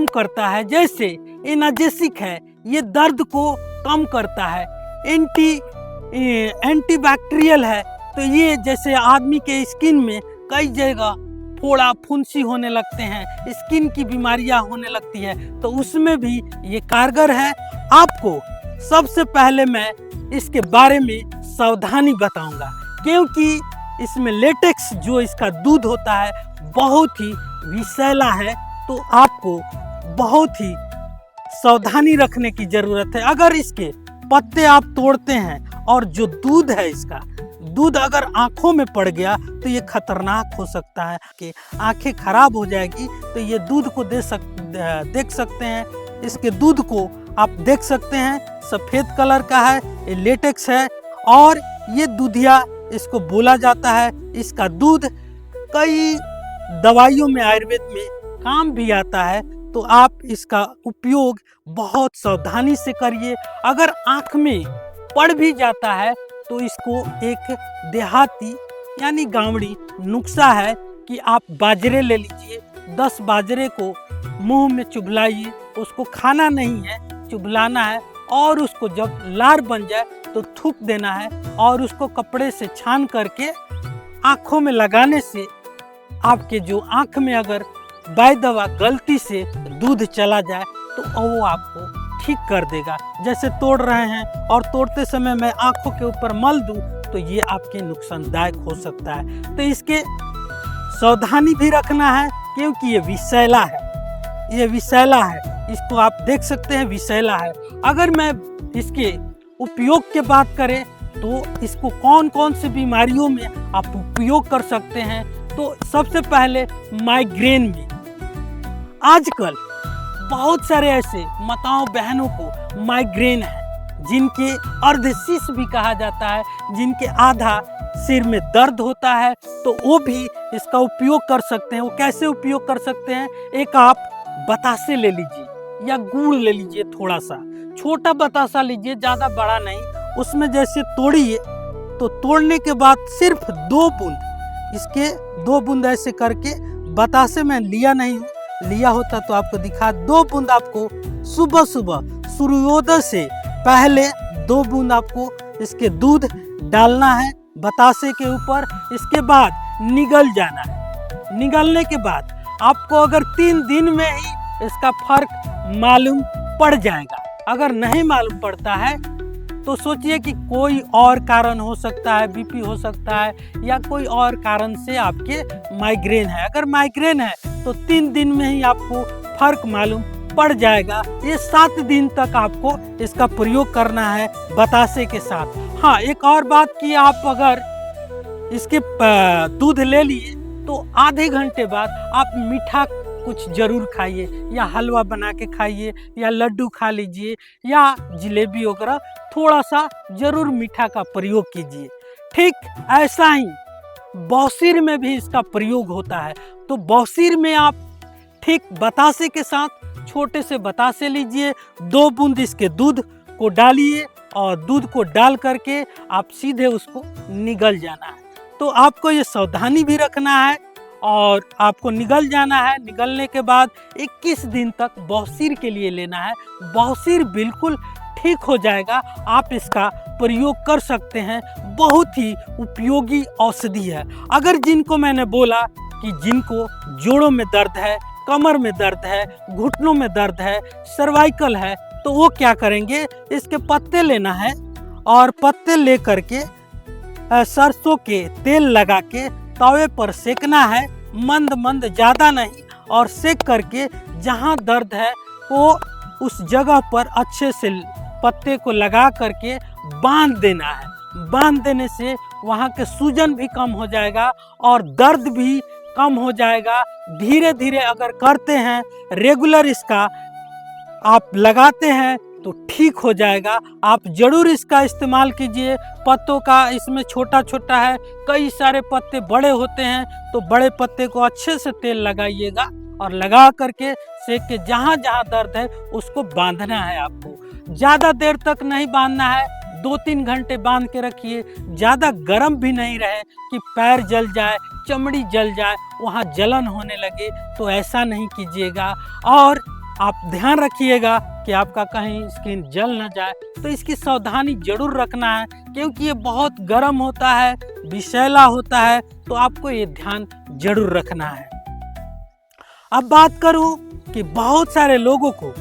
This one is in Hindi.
कम करता है। जैसे एनाजेसिक है, ये दर्द को कम करता है। एंटीबैक्टीरियल है, तो ये जैसे आदमी के स्किन में कई जगह फोड़ा फुंसी होने लगते हैं, स्किन की बीमारियां होने लगती है, तो उसमें भी ये कारगर है। आपको सबसे पहले मैं इसके बारे में सावधानी बताऊंगा, क्योंकि इसमें लेटेक्स जो इसका दूध होता है बहुत ही विषैला है, तो आपको बहुत ही सावधानी रखने की जरूरत है। अगर इसके पत्ते आप तोड़ते हैं और जो दूध है, इसका दूध अगर आंखों में पड़ गया तो ये खतरनाक हो सकता है कि आंखें खराब हो जाएगी। तो ये दूध को देख सकते हैं, इसके दूध को आप देख सकते हैं, सफ़ेद कलर का है, ये लेटेक्स है और ये दूधिया इसको बोला जाता है। इसका दूध कई दवाइयों में, आयुर्वेद में काम भी आता है, तो आप इसका उपयोग बहुत सावधानी से करिए। अगर आँख में पड़ भी जाता है तो इसको एक देहाती यानी गांवड़ी नुस्खा है कि आप बाजरे ले लीजिए, 10 बाजरे को मुंह में चुभलाइए, उसको खाना नहीं है, चुभलाना है और उसको जब लार बन जाए तो थूक देना है और उसको कपड़े से छान करके आँखों में लगाने से आपके जो आँख में अगर बाय दवा गलती से दूध चला जाए तो वो आपको ठीक कर देगा। जैसे तोड़ रहे हैं और तोड़ते समय मैं आंखों के ऊपर मल दूं तो ये आपके नुकसानदायक हो सकता है। तो इसके सावधानी भी रखना है, क्योंकि ये विषैला है, ये विषैला है, इसको आप देख सकते हैं विषैला है। अगर मैं इसके उपयोग की बात करें तो इसको कौन कौन सी बीमारियों में आप उपयोग कर सकते हैं, तो सबसे पहले माइग्रेन में। आजकल बहुत सारे ऐसे माताओं बहनों को माइग्रेन है, जिनके अर्धशीश भी कहा जाता है, जिनके आधा सिर में दर्द होता है, तो वो भी इसका उपयोग कर सकते हैं। वो कैसे उपयोग कर सकते हैं? एक आप बतासे ले लीजिए या गुड़ ले लीजिए, थोड़ा सा छोटा बतासा लीजिए, ज़्यादा बड़ा नहीं। उसमें जैसे तोड़िए तो तोड़ने के बाद सिर्फ 2 बूंद, इसके 2 बूंद ऐसे करके, बतासे में लिया नहीं हूँ, लिया होता तो आपको दिखा, 2 बूंद आपको सुबह सुबह सूर्योदय से पहले 2 बूंद आपको इसके दूध डालना है बतासे के ऊपर। इसके बाद निगल जाना है। निगलने के बाद आपको अगर 3 दिन में ही इसका फर्क मालूम पड़ जाएगा। अगर नहीं मालूम पड़ता है तो सोचिए कि कोई और कारण हो सकता है, बीपी हो सकता है या कोई और कारण से आपके माइग्रेन है। अगर माइग्रेन है तो 3 दिन में ही आपको फर्क मालूम पड़ जाएगा। ये 7 दिन तक आपको इसका प्रयोग करना है बतासे के साथ। हाँ, एक और बात कि आप अगर इसके दूध ले लिए तो आधे घंटे बाद आप मीठा कुछ जरूर खाइए, या हलवा बना के खाइए, या लड्डू खा लीजिए, या जलेबी वगैरह थोड़ा सा जरूर मीठा का प्रयोग कीजिए। ठीक ऐसा ही बौसीर में भी इसका प्रयोग होता है। तो बौसीर में आप ठीक बतासे के साथ छोटे से बतासे लीजिए, 2 बूंद इसके दूध को डालिए और दूध को डाल करके आप सीधे उसको निगल जाना है। तो आपको ये सावधानी भी रखना है और आपको निगल जाना है। निगलने के बाद 21 दिन तक बौसीर के लिए लेना है। बौसीर बिल्कुल ठीक हो जाएगा। आप इसका प्रयोग कर सकते हैं, बहुत ही उपयोगी औषधि है। अगर जिनको मैंने बोला कि जिनको जोड़ों में दर्द है, कमर में दर्द है, घुटनों में दर्द है, सर्वाइकल है, तो वो क्या करेंगे, इसके पत्ते लेना है और पत्ते ले करके सरसों के तेल लगा के तवे पर सेकना है, मंद मंद, ज़्यादा नहीं, और सेक करके जहाँ दर्द है वो उस जगह पर अच्छे से पत्ते को लगा करके बांध देना है। बांध देने से वहाँ के सूजन भी कम हो जाएगा और दर्द भी कम हो जाएगा। धीरे धीरे अगर करते हैं, रेगुलर इसका आप लगाते हैं तो ठीक हो जाएगा। आप जरूर इसका इस्तेमाल कीजिए। पत्तों का इसमें छोटा छोटा है, कई सारे पत्ते बड़े होते हैं, तो बड़े पत्ते को अच्छे से तेल लगाइएगा और लगा करके सेक के जहाँ जहाँ दर्द है उसको बांधना है। आपको ज़्यादा देर तक नहीं बांधना है, 2-3 घंटे बांध के रखिए। ज़्यादा गर्म भी नहीं रहे कि पैर जल जाए, चमड़ी जल जाए, वहाँ जलन होने लगे, तो ऐसा नहीं कीजिएगा। और आप ध्यान रखिएगा कि आपका कहीं स्किन जल ना जाए। तो इसकी सावधानी जरूर रखना है, क्योंकि ये बहुत गर्म होता है, विषैला होता है, तो आपको ये ध्यान जरूर रखना है। अब बात करूं कि बहुत सारे लोगों को